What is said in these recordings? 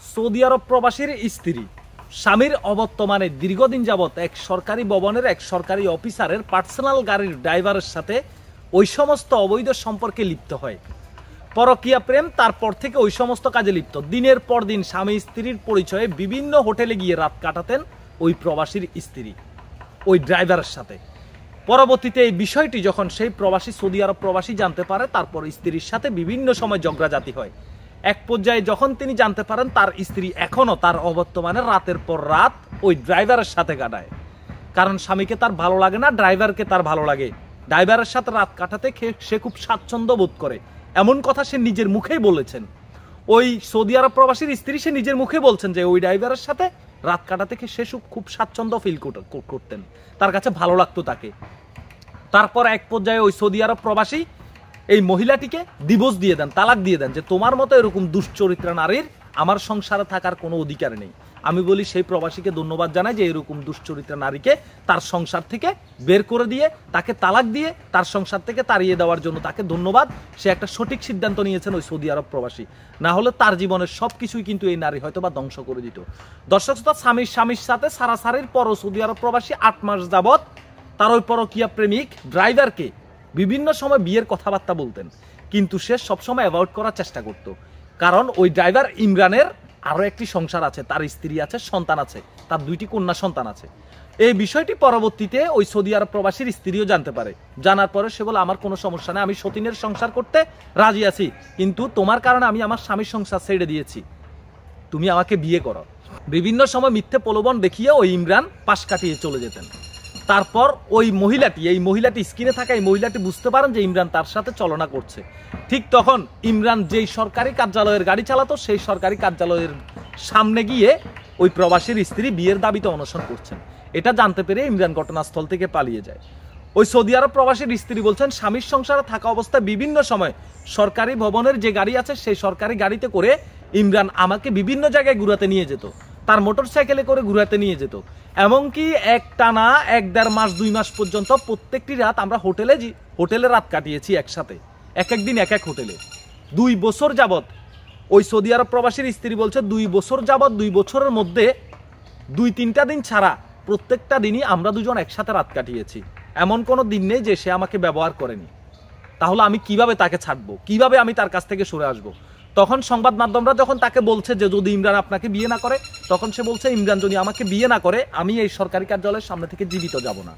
Saudi আরব প্রবাসীর স্ত্রী স্বামীর অবর্তমানে দীর্ঘদিন যাবৎ এক সরকারি ভবনের এক সরকারি অফিসারের পার্সোনাল গাড়ির ড্রাইভারের সাথে ওই সমস্ত অবৈধ সম্পর্কে লিপ্ত হয়। পরকীয়া প্রেম, তারপর থেকে ওই সমস্ত কাজে লিপ্ত। দিনের পর দিন স্বামী স্ত্রীর পরিচয়ে বিভিন্ন হোটেলে গিয়ে রাত কাটাতেন ওই প্রবাসীর স্ত্রী ওই ড্রাইভারের সাথে। পরবর্তীতে এই বিষয়টি যখন সেই প্রবাসী সৌদি আরব প্রবাসী জানতে পারে, তারপর স্ত্রীর সাথে বিভিন্ন সময় ঝগড়াঝাটি হয়। এক পর্যায়ে যখন তিনি জানতে পারেন তার স্ত্রী এখনো তার অবর্তমানে রাতের পর রাত ওই ড্রাইভারের সাথে কাটায়, কারণ স্বামীকে তার ভালো লাগে না, ড্রাইভারকে তার ভালো লাগে। ড্রাইভারের সাথে রাত কাটাতে সে খুব স্বাচ্ছন্দ্য বোধ করে, এমন কথা সে নিজের মুখেই বলেছেন। ওই সৌদি আরব প্রবাসীর স্ত্রী সে নিজের মুখে বলছেন যে ওই ড্রাইভারের সাথে রাত কাটাতে সে খুব স্বাচ্ছন্দ্য ফিল করতেন, তার কাছে ভালো লাগতো তাকে। তারপর এক পর্যায়ে ওই সৌদি আরব প্রবাসী এই মহিলাটিকে ডিভোর্স দিয়ে দেন, তালাক দিয়ে দেন, যে তোমার মতো এরকম দুশ্চরিত্রা নারীর আমার সংসারে থাকার কোনো অধিকার নেই। আমি বলি সেই প্রবাসীকে ধন্যবাদ জানাই যে এরকম দুশ্চরিত্রা নারীকে তার সংসার থেকে বের করে দিয়ে তাকে তালাক দিয়ে তার সংসার থেকে তাড়িয়ে দেওয়ার জন্য তাকে ধন্যবাদ। সে একটা সঠিক সিদ্ধান্ত নিয়েছেন ওই সৌদি আরব প্রবাসী, না হলে তার জীবনের সব কিছুই কিন্তু এই নারী হয়তো বা ধ্বংস করে দিত। দর্শক শ্রোতা, স্বামীর সাথে সারাসারির পরও সৌদি আরব প্রবাসী 8 মাস যাবৎ তার ওই পরকীয়া প্রেমিক ড্রাইভারকে বিভিন্ন সময় বিয়ের কথাবার্তা বলতেন, কিন্তু সে সবসময় অ্যাভয়েড করার চেষ্টা করত, কারণ ওই ড্রাইভার ইমরানের আরও একটি সংসার আছে, তার স্ত্রী আছে, সন্তান আছে, তার 2টি কন্যা সন্তান আছে। এই বিষয়টি পরবর্তীতে ওই সৌদি আরব প্রবাসীর স্ত্রীও জানতে পারে। জানার পরে সে বলে আমার কোনো সমস্যা নেই, আমি সতীনের সংসার করতে রাজি আছি, কিন্তু তোমার কারণে আমি আমার স্বামীর সংসার ছেড়ে দিয়েছি, তুমি আমাকে বিয়ে করো। বিভিন্ন সময় মিথ্যে প্রলোভন দেখিয়ে ওই ইমরান পাশ কাটিয়ে চলে যেতেন। তারপর ওই মহিলাটি স্ক্রিনে থাকা এই মহিলাটি বুঝতে পারেন যে ইমরান তার সাথে চলনা করছে। ঠিক তখন ইমরান যেই সরকারি কার্যালয়ের গাড়ি চালাতো সেই সরকারি কার্যালয়ের সামনে গিয়ে ওই প্রবাসীর স্ত্রী বিয়ের দাবিতে অনশন করছেন। এটা জানতে পেরে ইমরান ঘটনাস্থল থেকে পালিয়ে যায়। ওই সৌদি আরব প্রবাসীর স্ত্রী বলছেন স্বামীর সংসারে থাকা অবস্থায় বিভিন্ন সময় সরকারি ভবনের যে গাড়ি আছে সেই সরকারি গাড়িতে করে ইমরান আমাকে বিভিন্ন জায়গায় ঘুরাতে নিয়ে যেত, তার মোটরসাইকেলে করে ঘুরাতে নিয়ে যেত। এমনকি একটানা 1-1.5 মাস 2 মাস পর্যন্ত প্রত্যেকটি রাত আমরা হোটেলে রাত কাটিয়েছি একসাথে, এক দিন এক হোটেলে। 2 বছর যাবৎ ওই সৌদি আরব প্রবাসীর স্ত্রী বলছে 2 বছর যাবৎ, 2 বছরের মধ্যে 2-3টা দিন ছাড়া প্রত্যেকটা দিনই আমরা দুজন একসাথে রাত কাটিয়েছি। এমন কোনো দিন নেই যে সে আমাকে ব্যবহার করেনি। তাহলে আমি কিভাবে তাকে ছাড়বো, কিভাবে আমি তার কাছ থেকে সরে আসবো? তখন সংবাদ মাধ্যমরা যখন তাকে বলছে যে যদি ইমরান আপনাকে বিয়ে না করে, তখন সে বলছে ইমরান যদি আমাকে বিয়ে না করে আমি এই সরকারি কার্যালয়ের সামনে থেকে জীবিত যাব না।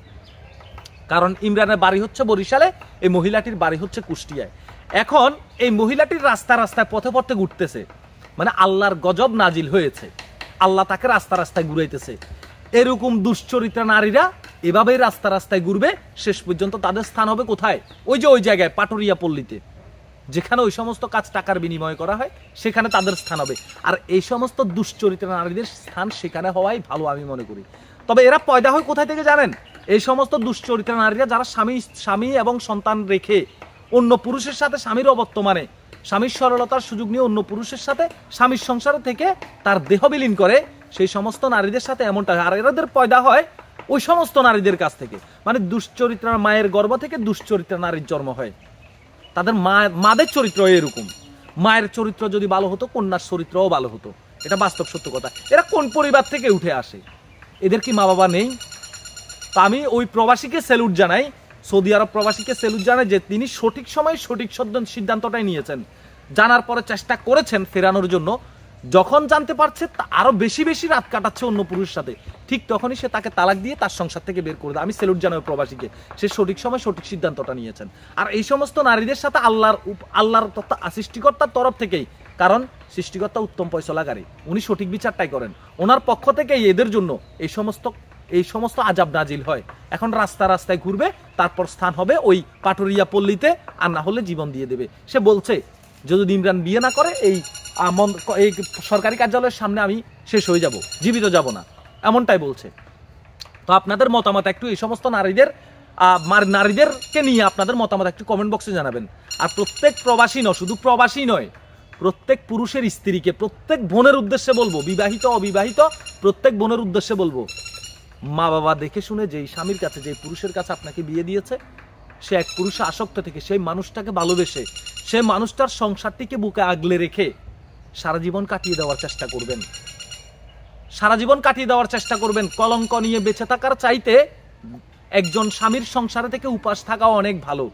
কারণ ইমরানের বাড়ি হচ্ছে বরিশালে, এই মহিলাটির বাড়ি হচ্ছে কুষ্টিয়ায়। এখন এই মহিলাটির রাস্তায় পথে ঘুরতেছে, মানে আল্লাহর গজব নাজিল হয়েছে, আল্লাহ তাকে রাস্তায় ঘুরাইতেছে। এরকম দুশ্চরিত্রা নারীরা এভাবেই রাস্তায় ঘুরবে, শেষ পর্যন্ত তাদের স্থান হবে কোথায়? ওই জায়গায় পাটুরিয়া পল্লীতে, যেখানে ওই সমস্ত কাজ টাকার বিনিময় করা হয়, সেখানে তাদের স্থান হবে। আর এই সমস্ত দুশ্চরিত্রা নারীদের স্থান সেখানে হওয়াই ভালো আমি মনে করি। তবে এরা পয়দা হয় কোথায় থেকে জানেন? এই সমস্ত দুশ্চরিত্রা নারীরা যারা স্বামী এবং সন্তান রেখে অন্য পুরুষের সাথে স্বামীর অবর্তমানে স্বামীর সরলতার সুযোগ নিয়ে অন্য পুরুষের সাথে স্বামীর সংসারে থেকে তার দেহ বিলীন করে, সেই সমস্ত নারীদের সাথে এমনটা। আর এরাদের পয়দা হয় ওই সমস্ত নারীদের কাছ থেকে, মানে দুশ্চরিত্রা মায়ের গর্ভ থেকে দুশ্চরিত্রা নারীর জন্ম হয়। তাদের মাদের চরিত্র এরকম, মায়ের চরিত্র যদি ভালো হতো কন্যার চরিত্রও ভালো হতো, এটা বাস্তব সত্য কথা। এরা কোন পরিবার থেকে উঠে আসে? এদের কি মা বাবা নেই? তা আমি ওই প্রবাসীকে স্যালুট জানাই, সৌদি আরব প্রবাসীকে স্যালুট জানাই যে তিনি সঠিক সময় সঠিক সিদ্ধান্তটাই নিয়েছেন। জানার পরে চেষ্টা করেছেন ফেরানোর জন্য। যখন জানতে পারছে আরো বেশি রাত কাটাচ্ছে অন্য পুরুষের সাথে, ঠিক তখনই সে তাকে তালাক দিয়ে তার সংসার থেকে বের করে দেয়। আমি স্যালুট জানাই প্রবাসীকে, সে সঠিক সময় সঠিক সিদ্ধান্তটা নিয়েছেন। আর এই সমস্ত নারীদের সাথে আল্লাহর সৃষ্টিকর্তার তরফ থেকেই, কারণ সৃষ্টিকর্তা উত্তম ফয়সালাকারী, উনি সঠিক বিচারটাই করেন, ওনার পক্ষ থেকেই এদের জন্য এই সমস্ত আযাব নাজিল হয়। এখন রাস্তায় ঘুরবে, তারপর স্থান হবে ওই পাটুরিয়া পল্লীতে, আর না হলে জীবন দিয়ে দেবে। সে বলছে যদি ইমরান বিয়ে না করে এই সরকারি কার্যালয়ের সামনে আমি শেষ হয়ে যাব, জীবিত যাব না, এমনটাই বলছে। তো আপনাদের মতামত একটু এই সমস্ত নারীদেরকে নিয়ে আপনাদের মতামত একটু কমেন্ট বক্সে জানাবেন। আর প্রত্যেক প্রবাসী নয়, শুধু প্রবাসী নয়, প্রত্যেক পুরুষের স্ত্রীকে, প্রত্যেক বোনের উদ্দেশ্যে বলবো, বিবাহিত অবিবাহিত প্রত্যেক বোনের উদ্দেশ্যে বলবো, মা বাবা দেখে শুনে যেই স্বামীর কাছে, যে পুরুষের কাছে আপনাকে বিয়ে দিয়েছে, সে এক পুরুষে আসক্ত থেকে সেই মানুষটাকে ভালোবেসে সেই মানুষটার সংসারটিকে বুকে আগলে রেখে সারা জীবন কাটিয়ে দেওয়ার চেষ্টা করবেন। সারা জীবন কাটিয়ে দেওয়ার চেষ্টা করবেন। কলঙ্ক নিয়ে বেঁচে থাকার চাইতে একজন স্বামীর সংসারে থেকে উপাস থাকা অনেক ভালো।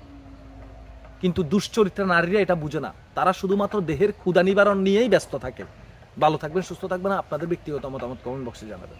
কিন্তু দুশ্চরিত্রা নারীরা এটা বুঝে না, তারা শুধুমাত্র দেহের ক্ষুধা নিবারণ নিয়েই ব্যস্ত থাকে। ভালো থাকবেন, সুস্থ থাকবেন। আপনাদের ব্যক্তিগত মতামত কমেন্ট বক্সে জানাবেন।